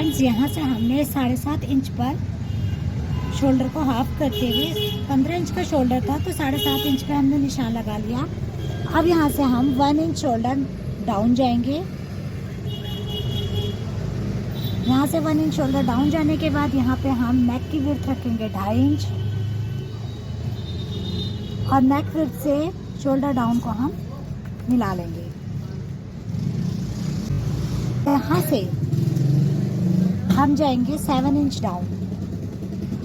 Friends यहाँ से हमने 7.5 इंच पर शोल्डर को हाफ करते हुए 15 इंच का शोल्डर था तो 7.5 इंच पे हमने निशान लगा लिया। अब यहाँ से हम 1 इंच शोल्डर डाउन जाएंगे। यहाँ से 1 इंच शोल्डर डाउन जाने के बाद यहाँ पे हम नेक की विड्थ रखेंगे 2.5 इंच और नेक विड्थ से शोल्डर डाउन को हम मिला लेंगे। यहाँ से हम जाएंगे 7 इंच डाउन।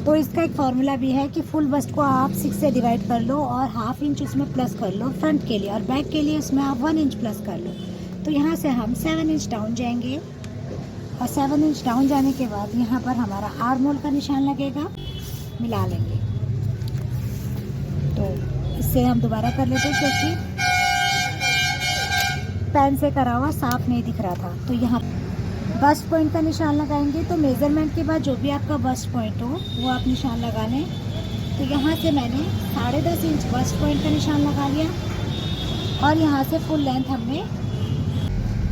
तो इसका एक फॉर्मूला भी है कि फुल बस्ट को आप 6 से डिवाइड कर लो और 1/2 इंच उसमें प्लस कर लो फ्रंट के लिए, और बैक के लिए उसमें आप 1 इंच प्लस कर लो। तो यहाँ से हम 7 इंच डाउन जाएंगे और 7 इंच डाउन जाने के बाद यहाँ पर हमारा आर्म होल का निशान लगेगा, मिला लेंगे। तो इससे हम दोबारा कर लेते हैं क्योंकि पेन से करा हुआ साफ नहीं दिख रहा था। तो यहाँ बस्ट पॉइंट का निशान लगाएंगे। तो मेज़रमेंट के बाद जो भी आपका बस्ट पॉइंट हो वो आप निशान लगा लें। तो यहाँ से मैंने 10.5 इंच बस्ट पॉइंट का निशान लगा लिया और यहाँ से फुल लेंथ हमने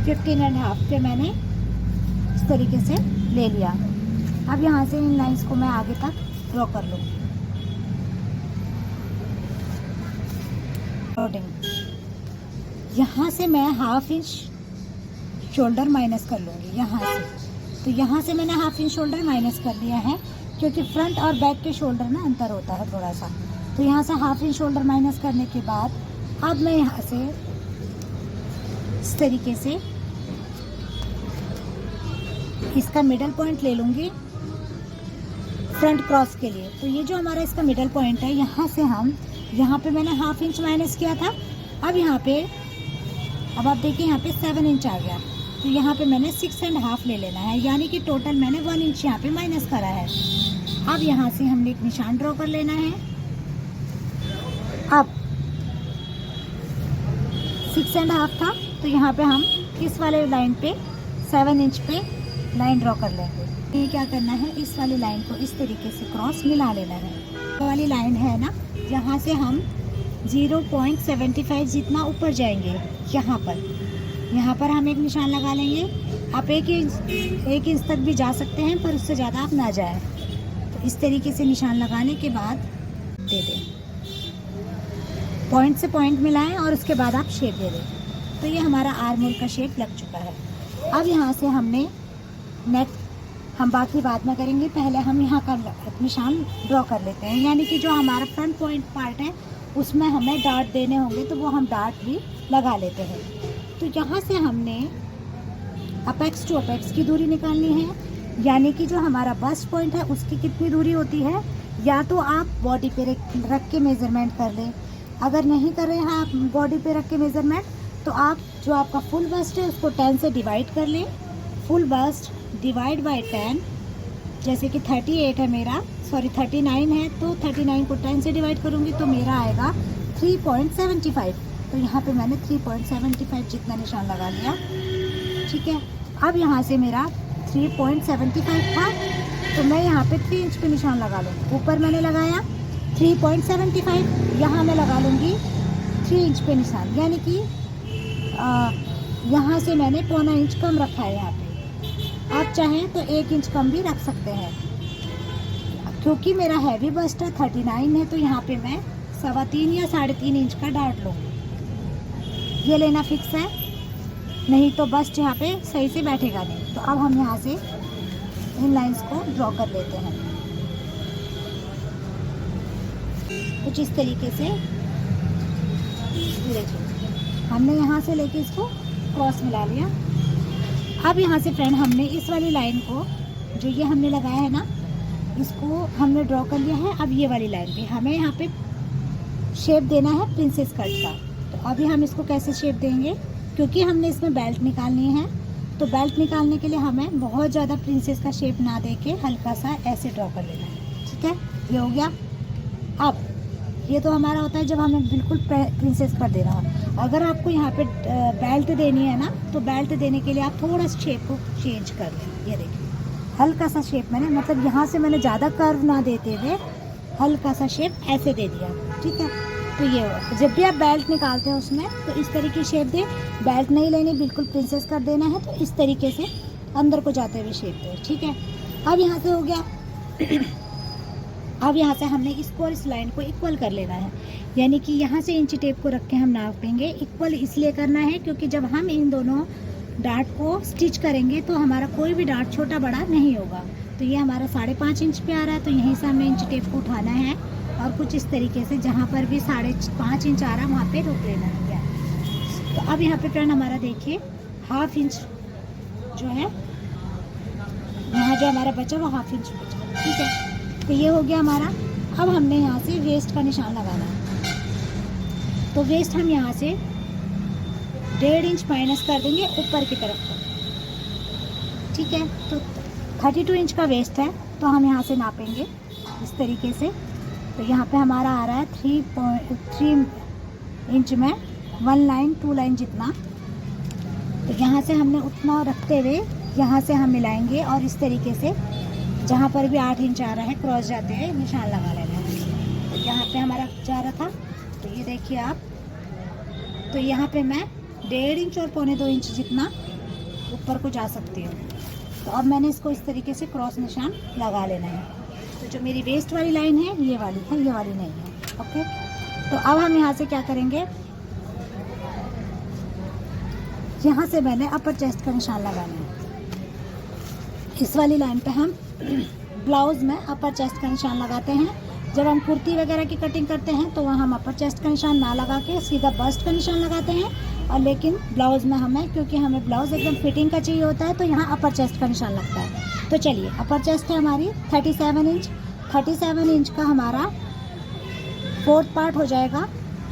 15.5 पे मैंने इस तरीके से ले लिया। अब यहाँ से इन लाइंस को मैं आगे तक ड्रॉ कर लूँ। यहाँ से मैं 1/2 इंच शोल्डर माइनस कर लूँगी यहाँ से। तो यहाँ से मैंने 1/2 इंच शोल्डर माइनस कर लिया है क्योंकि फ्रंट और बैक के शोल्डर में अंतर होता है थोड़ा सा। तो यहाँ से 1/2 इंच शोल्डर माइनस करने के बाद अब मैं यहाँ से इस तरीके से इसका मिडल पॉइंट ले लूँगी फ्रंट क्रॉस के लिए। तो ये जो हमारा इसका मिडल पॉइंट है, यहाँ से हम यहाँ पे मैंने 1/2 इंच माइनस किया था। अब यहाँ पे अब आप देखिए यहाँ पे 7 इंच आ गया। तो यहाँ पे मैंने 6.5 ले लेना है, यानी कि टोटल मैंने 1 इंच यहाँ पे माइनस करा है। अब यहाँ से हमने एक निशान ड्रॉ कर लेना है। अब 6.5 था तो यहाँ पे हम इस वाले लाइन पे 7 इंच पे लाइन ड्रॉ कर लेंगे। ये क्या करना है, इस वाली लाइन को इस तरीके से क्रॉस मिला लेना है। ये वाली लाइन है ना, यहाँ से हम 0.75 जितना ऊपर जाएंगे। यहाँ पर हम एक निशान लगा लेंगे। आप 1 इंच तक भी जा सकते हैं पर उससे ज़्यादा आप ना जाएं। तो इस तरीके से निशान लगाने के बाद दे दें, पॉइंट से पॉइंट मिलाएं और उसके बाद आप शेप दे दें। तो ये हमारा आर्म होल का शेप लग चुका है। अब यहाँ से हमने नेक हम बाकी बाद में करेंगे, पहले हम यहाँ का निशान ड्रॉ कर लेते हैं। यानी कि जो हमारा फ्रंट पॉइंट पार्ट है उसमें हमें डार्ट देने होंगे तो वो हम डार्ट भी लगा लेते हैं। तो यहाँ से हमने अपेक्स टू अपेक्स की दूरी निकालनी है, यानी कि जो हमारा बस्ट पॉइंट है उसकी कितनी दूरी होती है। या तो आप बॉडी पे रख के मेज़रमेंट कर लें, अगर नहीं कर रहे हैं आप बॉडी पे रख के मेज़रमेंट तो आप जो आपका फुल बस्ट है उसको 10 से डिवाइड कर लें। फुल बस्ट डिवाइड बाय 10, जैसे कि 38 है मेरा, सॉरी 39 है, तो 39 को 10 से डिवाइड करूँगी तो मेरा आएगा 3.75। तो यहाँ पे मैंने 3.75 जितना निशान लगा लिया। ठीक है, अब यहाँ से मेरा 3.75 था तो मैं यहाँ पे 3 इंच पे निशान लगा लूँगी। ऊपर मैंने लगाया 3.75, यहाँ मैं लगा लूँगी 3 इंच पे निशान, यानी कि यहाँ से मैंने 0.25 इंच कम रखा है। यहाँ पे आप चाहें तो 1 इंच कम भी रख सकते हैं। क्योंकि मेरा हैवी बस्ट है 39 है तो यहाँ पे मैं 3.25 या 3.5 इंच का डार्ट लूँगी। ये लेना फिक्स है, नहीं तो बस्ट यहाँ पे सही से बैठेगा नहीं। तो अब हम यहाँ से इन लाइंस को ड्रॉ कर लेते हैं कुछ इस तरीके से। हमने यहाँ से लेके इसको क्रॉस मिला लिया। अब यहाँ से फ्रेंड हमने इस वाली लाइन को जो ये हमने लगाया है ना, इसको हमने ड्रॉ कर लिया है। अब ये वाली लाइन पे हमें यहाँ पे शेप देना है प्रिंसेस कट का। तो अभी हम इसको कैसे शेप देंगे, क्योंकि हमने इसमें बेल्ट निकालनी है तो बेल्ट निकालने के लिए हमें बहुत ज़्यादा प्रिंसेस का शेप ना दे के हल्का सा ऐसे ड्रॉ कर लेना है। ठीक है, ये हो गया। अब ये तो हमारा होता है जब हमें बिल्कुल प्रिंसेस कर देना हो। अगर आपको यहाँ पे बेल्ट देनी है ना, तो बेल्ट देने के लिए आप थोड़ा सा शेप को चेंज कर लें। ये देखिए हल्का सा शेप मैंने, मतलब यहाँ से मैंने ज़्यादा कर्व ना देते हुए हल्का सा शेप ऐसे दे दिया। ठीक है, तो ये हो। जब भी आप बेल्ट निकालते हैं उसमें तो इस तरीके की शेप दें। बेल्ट नहीं लेनी, बिल्कुल प्रिंसेस कर देना है तो इस तरीके से अंदर को जाते हुए शेप दे। ठीक है, अब यहाँ से हो गया। अब यहाँ से हमने इसको और इस लाइन को इक्वल कर लेना है, यानी कि यहाँ से इंची टेप को रख के हम नापेंगे। इक्वल इसलिए करना है क्योंकि जब हम इन दोनों डार्ट को स्टिच करेंगे तो हमारा कोई भी डार्ट छोटा बड़ा नहीं होगा। तो ये हमारा 5.5 इंच पे आ रहा है, तो यहीं से हमें इंची टेप को उठाना है और कुछ इस तरीके से जहाँ पर भी 5.5 इंच आ रहा है वहाँ पे रोक लेना है। तो अब यहाँ पे फ्रेंड हमारा देखिए 1/2 इंच जो है, यहाँ जो हमारा बचा वो 1/2 इंच बचा। ठीक है, तो ये हो गया हमारा। अब हमने यहाँ से वेस्ट का निशान लगाना है, तो वेस्ट हम यहाँ से 1.5 इंच माइनस कर देंगे ऊपर की तरफ को। ठीक है, तो 32 इंच का वेस्ट है, तो हम यहाँ से नापेंगे इस तरीके से। तो यहाँ पे हमारा आ रहा है 3 इंच में 1 लाइन 2 लाइन जितना। तो यहाँ से हमने उतना रखते हुए यहाँ से हम मिलाएंगे और इस तरीके से जहाँ पर भी 8 इंच आ रहा है क्रॉस जाते हुए निशान लगा लेना है। तो यहाँ पे हमारा जा रहा था, तो ये देखिए आप, तो यहाँ पे मैं 1.5 इंच और 1.25 इंच जितना ऊपर को जा सकती हूँ। तो अब मैंने इसको इस तरीके से क्रॉस निशान लगा लेना है। तो जो मेरी वेस्ट वाली लाइन है ये वाली है, ये वाली नहीं है। ओके, तो अब हम यहाँ से क्या करेंगे, यहाँ से मैंने अपर चेस्ट का निशान लगाना है। इस वाली लाइन पे हम ब्लाउज में अपर चेस्ट का निशान लगाते हैं। जब हम कुर्ती वगैरह की कटिंग करते हैं तो वहाँ हम अपर चेस्ट का निशान ना लगा के सीधा बस्ट का निशान लगाते हैं, और लेकिन ब्लाउज में हमें, क्योंकि हमें ब्लाउज एकदम फिटिंग का चाहिए होता है, तो यहाँ अपर चेस्ट का निशान लगता है। तो चलिए, अपर चेस्ट है हमारी 37 इंच। 37 इंच का हमारा 4th पार्ट हो जाएगा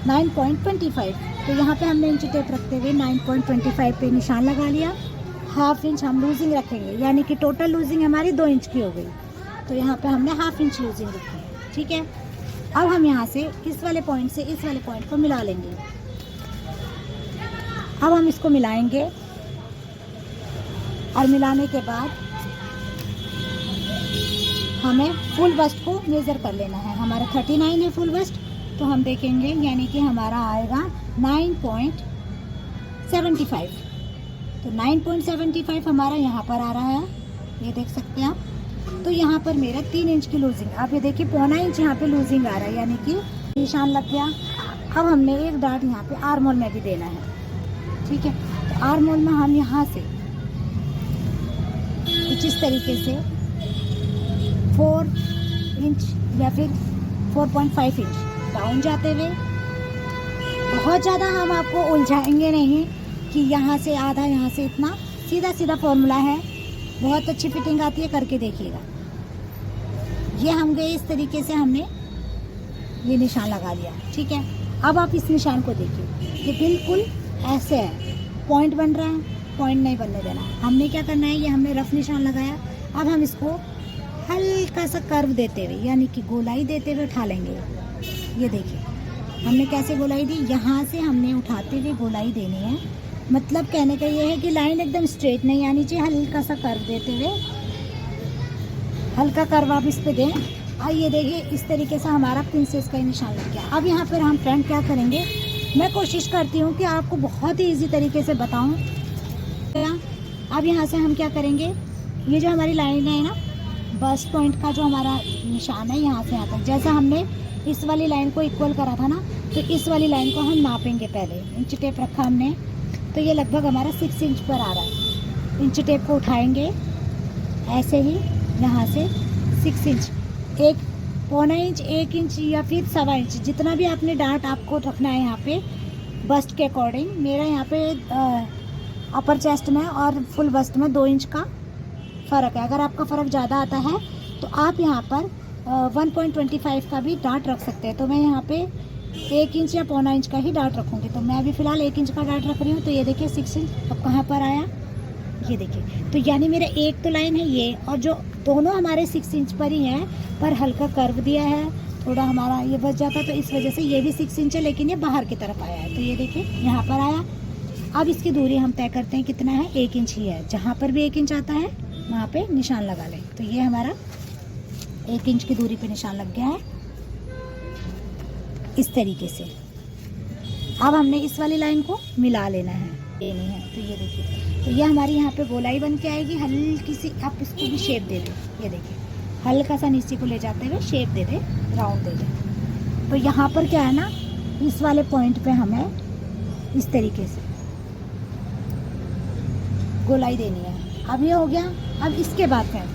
9.25। तो यहाँ पे हमने इंची टेप रखते हुए 9.25 पे निशान लगा लिया। 1/2 इंच हम लूजिंग रखेंगे, यानी कि टोटल लूजिंग हमारी 2 इंच की हो गई। तो यहाँ पे हमने 1/2 इंच लूजिंग रखी है। ठीक है, अब हम यहाँ से इस वाले पॉइंट से इस वाले पॉइंट को मिला लेंगे। अब हम इसको मिलाएंगे और मिलाने के बाद हमें फुल बस्ट को मेज़र कर लेना है। हमारा 39 है फुल बस्ट, तो हम देखेंगे यानी कि हमारा आएगा 9.75। तो 9.75 हमारा यहाँ पर आ रहा है, ये देख सकते हैं आप। तो यहाँ पर मेरा 3 इंच की लूजिंग, आप ये देखिए 1.25 इंच यहाँ पे लूजिंग आ रहा है, यानी कि निशान लग गया। अब हमने एक डार्ट यहाँ पे आर्म होल में भी देना है। ठीक है, तो आर्म होल में हम यहाँ से कुछ इस तरीके से 4 इंच या फिर 4.5 इंच डाउन जाते हुए, बहुत ज़्यादा हम आपको उलझाएंगे नहीं कि यहाँ से आधा यहाँ से इतना, सीधा सीधा फॉर्मूला है, बहुत अच्छी फिटिंग आती है, करके देखिएगा। ये हम गए इस तरीके से, हमने ये निशान लगा लिया। ठीक है, अब आप इस निशान को देखिए, ये बिल्कुल ऐसे है, पॉइंट बन रहा है, पॉइंट नहीं बनने देना। हमने क्या करना है, ये हमने रफ निशान लगाया। अब हम इसको हल्का सा कर्व देते हुए, यानी कि गोलाई देते हुए उठा लेंगे। ये देखिए हमने कैसे गोलाई दी, यहाँ से हमने उठाते हुए गोलाई देनी है। मतलब कहने का ये है कि लाइन एकदम स्ट्रेट नहीं आनी चाहिए, हल्का सा कर्व देते हुए, हल्का कर्व आप इस पे दें। आइए देखिए, इस तरीके से हमारा प्रिंसेस का निशान लग गया। अब यहाँ पर हम फ्रेंड क्या करेंगे, मैं कोशिश करती हूँ कि आपको बहुत ही ईजी तरीके से बताऊँ। अब यहाँ से हम क्या करेंगे, ये जो हमारी लाइन है ना, बस्ट पॉइंट का जो हमारा निशान है, यहाँ से यहाँ तक, जैसा हमने इस वाली लाइन को इक्वल करा था ना, तो इस वाली लाइन को हम नापेंगे। पहले इंच टेप रखा हमने, तो ये लगभग हमारा 6 इंच पर आ रहा है। इंच टेप को उठाएंगे ऐसे ही, यहाँ से 6 इंच, 1.25 इंच, 1 इंच या फिर 1.25 इंच, जितना भी आपने डार्ट आपको रखना है यहाँ पे बस्ट के अकॉर्डिंग। मेरा यहाँ पे अपर चेस्ट में और फुल बस्ट में 2 इंच का फ़र्क है। अगर आपका फ़र्क ज़्यादा आता है तो आप यहाँ पर 1.25 का भी डार्ट रख सकते हैं। तो मैं यहाँ पे 1 इंच या 1.25 इंच का ही डार्ट रखूँगी। तो मैं अभी फ़िलहाल 1 इंच का डार्ट रख रही हूँ। तो ये देखिए 6 इंच अब कहाँ पर आया, ये देखिए। तो यानी मेरा एक तो लाइन है ये, और जो दोनों हमारे 6 इंच पर ही हैं, पर हल्का कर्व दिया है, थोड़ा हमारा ये बच जाता, तो इस वजह से ये भी 6 इंच है, लेकिन ये बाहर की तरफ आया है। तो ये देखिए यहाँ पर आया। अब इसकी दूरी हम तय करते हैं कितना है, 1 इंच ही है। जहाँ पर भी 1 इंच आता है वहाँ पे निशान लगा लें। तो ये हमारा 1 इंच की दूरी पे निशान लग गया है इस तरीके से। अब हमने इस वाली लाइन को मिला लेना है, ये नहीं है। तो ये देखिए तो ये हमारी यहाँ पे गोलाई बन के आएगी। हल्की सी आप इसको भी शेप दे दें, ये देखिए हल्का सा नीचे को ले जाते हुए शेप दे दे, राउंड दे दे। तो यहाँ पर क्या है ना, इस वाले पॉइंट पे हमें इस तरीके से गोलाई देनी है। अब ये हो गया। अब इसके बाद है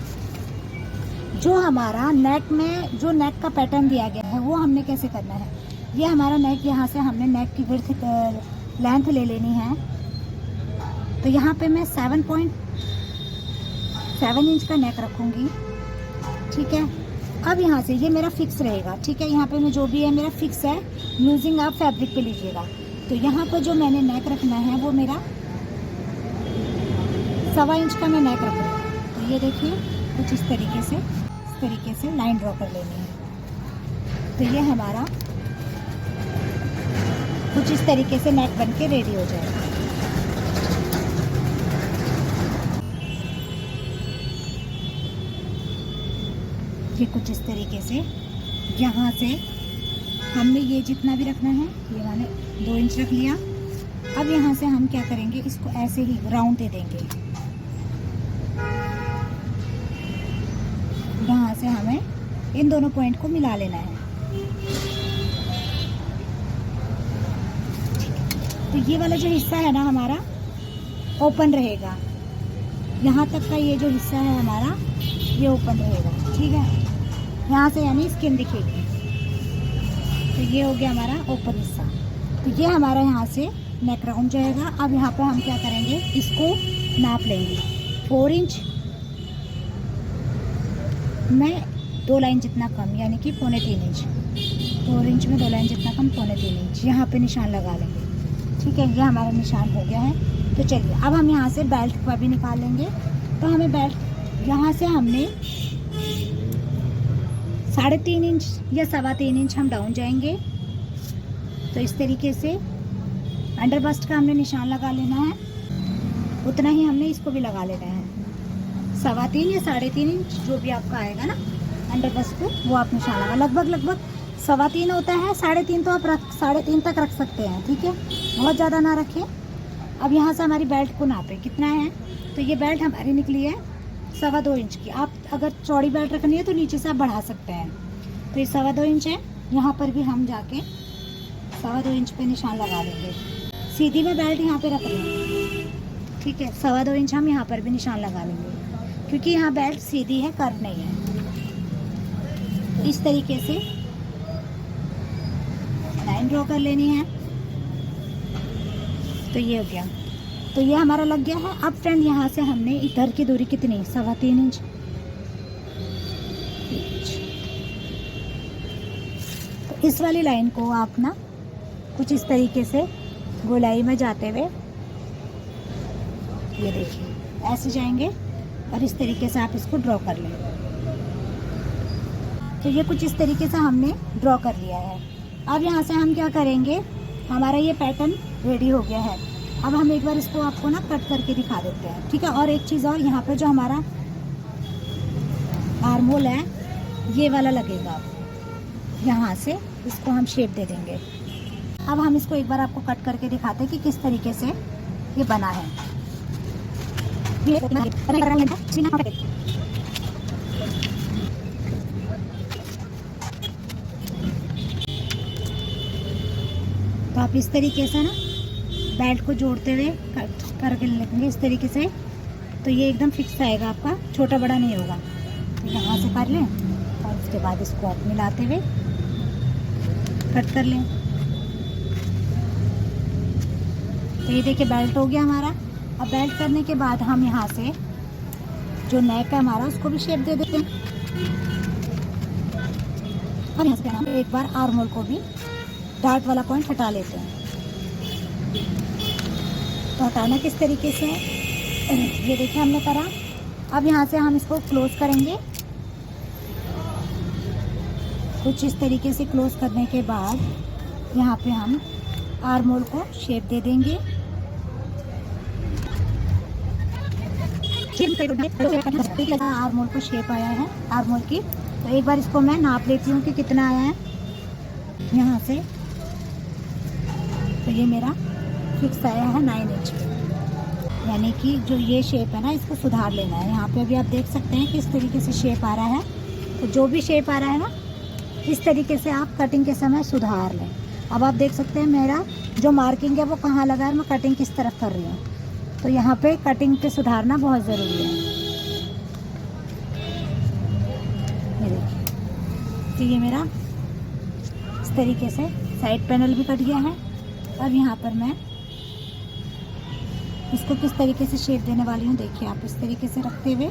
जो हमारा नेक में जो नेक का पैटर्न दिया गया है वो हमने कैसे करना है। ये हमारा नेक, यहाँ से हमने नेक की विड्थ लेंथ ले लेनी है। तो यहाँ पे मैं 7.7 इंच का नेक रखूँगी, ठीक है। अब यहाँ से ये मेरा फिक्स रहेगा, ठीक है। यहाँ पे मैं जो भी है मेरा फिक्स है, लूजिंग आप फैब्रिक पे लीजिएगा। तो यहाँ पर जो मैंने नेक रखना है वो मेरा 1.25 इंच का मैं नेक रख रही हूँ। तो ये देखिए कुछ इस तरीके से लाइन ड्रॉ कर लेनी है। तो ये हमारा कुछ इस तरीके से नेक बन के रेडी हो जाएगा। ये कुछ इस तरीके से यहाँ से हमने ये जितना भी रखना है, ये मैंने 2 इंच रख लिया। अब यहाँ से हम क्या करेंगे, इसको ऐसे ही राउंड दे देंगे। यहाँ से हमें इन दोनों पॉइंट को मिला लेना है। तो ये वाला जो हिस्सा है ना हमारा ओपन रहेगा, यहाँ तक का ये जो हिस्सा है हमारा ये ओपन रहेगा, ठीक है। यहाँ से यानी स्किन दिखेगी। तो ये हो गया हमारा ओपन हिस्सा। तो ये हमारा यहाँ से नेक राउंड जाएगा। अब यहाँ पे हम क्या करेंगे, इसको नाप लेंगे 4 इंच में 2 लाइन जितना कम, यानी कि 2.25 इंच। 4 इंच में 2 लाइन जितना कम, 2.25 इंच यहाँ पे निशान लगा लेंगे, ठीक है। ये हमारा निशान हो गया है। तो चलिए अब हम यहाँ से बेल्ट का भी निकाल लेंगे। तो हमें बेल्ट यहाँ से हमने 3.5 इंच या 3.25 इंच हम डाउन जाएंगे। तो इस तरीके से अंडर बस्ट का हमने निशान लगा लेना है, उतना ही हमने इसको भी लगा लेना है। 3.25 या 3.5 इंच जो भी आपका आएगा ना अंडर बस्ट को, वो आप निशान लगा। लगभग 3.25 होता है, 3.5 तो आप 3.5 तक रख सकते हैं, ठीक है। बहुत ज़्यादा ना रखें। अब यहाँ से हमारी बेल्ट को नापें कितना है। तो ये बेल्ट हमारी निकली है 2.25 इंच की। आप अगर चौड़ी बेल्ट रखनी है तो नीचे से आप बढ़ा सकते हैं। तो ये 2.25 इंच है। यहाँ पर भी हम जाके 2.25 इंच पे निशान लगा लेंगे। सीधी में बेल्ट यहाँ पे रख लेंगे, ठीक है। 2.25 इंच हम यहाँ पर भी निशान लगा लेंगे, क्योंकि यहाँ बेल्ट सीधी है, कर्व नहीं है। तो इस तरीके से लाइन ड्रॉ कर लेनी है। तो ये हो गया। तो ये हमारा लग गया है। अब फ्रेंड यहाँ से हमने इधर की दूरी कितनी, 3.25 इंच। तो इस वाली लाइन को आप ना कुछ इस तरीके से गोलाई में जाते हुए, ये देखिए ऐसे जाएंगे और इस तरीके से आप इसको ड्रॉ कर लें। तो ये कुछ इस तरीके से हमने ड्रॉ कर लिया है। अब यहाँ से हम क्या करेंगे, हमारा ये पैटर्न रेडी हो गया है। अब हम एक बार इसको आपको ना कट करके दिखा देते हैं, ठीक है। और एक चीज़ और, यहाँ पे जो हमारा आर्म होल है ये वाला लगेगा, यहाँ से इसको हम शेप दे देंगे। अब हम इसको एक बार आपको कट करके दिखाते हैं कि किस तरीके से ये बना है। तो आप इस तरीके से ना बेल्ट को जोड़ते हुए करके लेंगे इस तरीके से। तो ये एकदम फिक्स आएगा आपका, छोटा बड़ा नहीं होगा। तो यहाँ से कर लें और उसके बाद इसको आप मिलाते हुए कट कर लें। तो ये देखिए बेल्ट हो गया हमारा। अब बेल्ट करने के बाद हम यहाँ से जो नेक है हमारा उसको भी शेप दे देते हैं। और यहाँ से हम एक बार आर्म होल को भी डार्ट वाला पॉइंट हटा लेते हैं। तो हटाना किस तरीके से, ये देखिए हमने करा। अब यहाँ से हम इसको क्लोज करेंगे कुछ इस तरीके से। क्लोज करने के बाद यहाँ पे हम आर्म होल को शेप दे देंगे। आर्म होल को शेप आया है आर्म होल की। तो एक बार इसको मैं नाप लेती हूँ कि कितना आया है यहाँ से। तो ये मेरा फिक्स आया है 9 इंच। यानी कि जो ये शेप है ना, इसको सुधार लेना है। यहाँ पे भी आप देख सकते हैं कि इस तरीके से शेप आ रहा है। तो जो भी शेप आ रहा है ना, इस तरीके से आप कटिंग के समय सुधार लें। अब आप देख सकते हैं मेरा जो मार्किंग है वो कहाँ लगा है, मैं कटिंग किस तरफ कर रही हूँ। तो यहाँ पे कटिंग पे सुधारना बहुत ज़रूरी है। ये देखिए, तो ये मेरा इस तरीके से साइड पैनल भी कट गया है। अब यहाँ पर मैं इसको किस तरीके से शेप देने वाली हूँ, देखिए आप इस तरीके से रखते हुए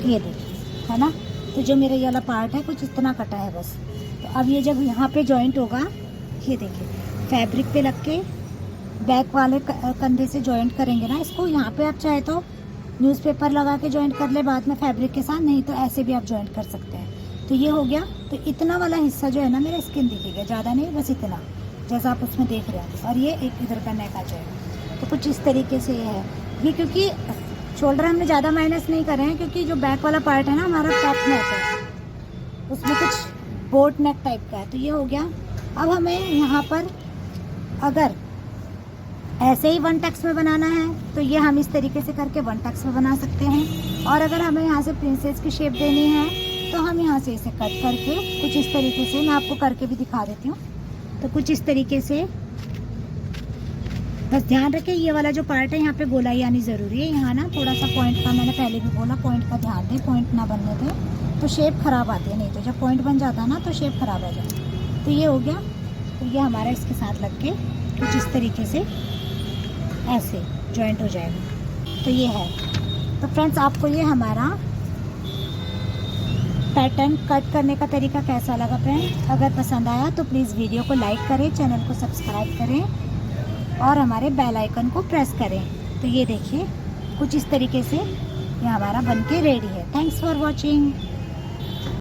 ये देखिए, है ना। तो जो मेरा ये वाला पार्ट है कुछ इतना कटा है बस। तो अब ये जब यहाँ पे जॉइंट होगा, ये देखिए फैब्रिक पे लग के बैक वाले कंधे से जॉइंट करेंगे ना इसको। यहाँ पे आप चाहे तो न्यूज़पेपर लगा के जॉइंट कर ले बाद में फैब्रिक के साथ, नहीं तो ऐसे भी आप जॉइंट कर सकते हैं। तो ये हो गया। तो इतना वाला हिस्सा जो है ना मेरा स्किन दिखेगा, ज़्यादा नहीं, बस इतना जैसा आप उसमें देख रहे हैं। और ये एक इधर का नेक आ जाएगा। तो कुछ इस तरीके से ये है ये, क्योंकि शोल्डर हमने ज़्यादा माइनस नहीं करे हैं, क्योंकि जो बैक वाला पार्ट है ना हमारा टॉप नेक है, उसमें कुछ बोट नेक टाइप का है। तो ये हो गया। अब हमें यहाँ पर अगर ऐसे ही 1 टक्स में बनाना है तो ये हम इस तरीके से करके 1 टक्स में बना सकते हैं। और अगर हमें यहाँ से प्रिंसेस की शेप देनी है तो हम यहाँ से इसे कट करके कुछ इस तरीके से, मैं आपको करके भी दिखा देती हूँ। तो कुछ इस तरीके से, बस ध्यान रखें ये वाला जो पार्ट है यहाँ पे गोलाई आनी ज़रूरी है। यहाँ ना थोड़ा सा पॉइंट का, मैंने पहले भी बोला पॉइंट का ध्यान दें, पॉइंट ना बनने दें तो शेप ख़राब आती है। नहीं तो जब पॉइंट बन जाता है ना तो शेप ख़राब आ जाती है। तो ये हो गया। तो ये हमारा इसके साथ लग के कुछ इस तरीके से ऐसे जॉइंट हो जाएगा। तो ये है। तो फ्रेंड्स, आपको ये हमारा पैटर्न कट करने का तरीका कैसा लगा फ्रेंड्स? अगर पसंद आया तो प्लीज़ वीडियो को लाइक करें, चैनल को सब्सक्राइब करें और हमारे बेल आइकन को प्रेस करें। तो ये देखिए कुछ इस तरीके से ये हमारा बनके रेडी है। Thanks for watching.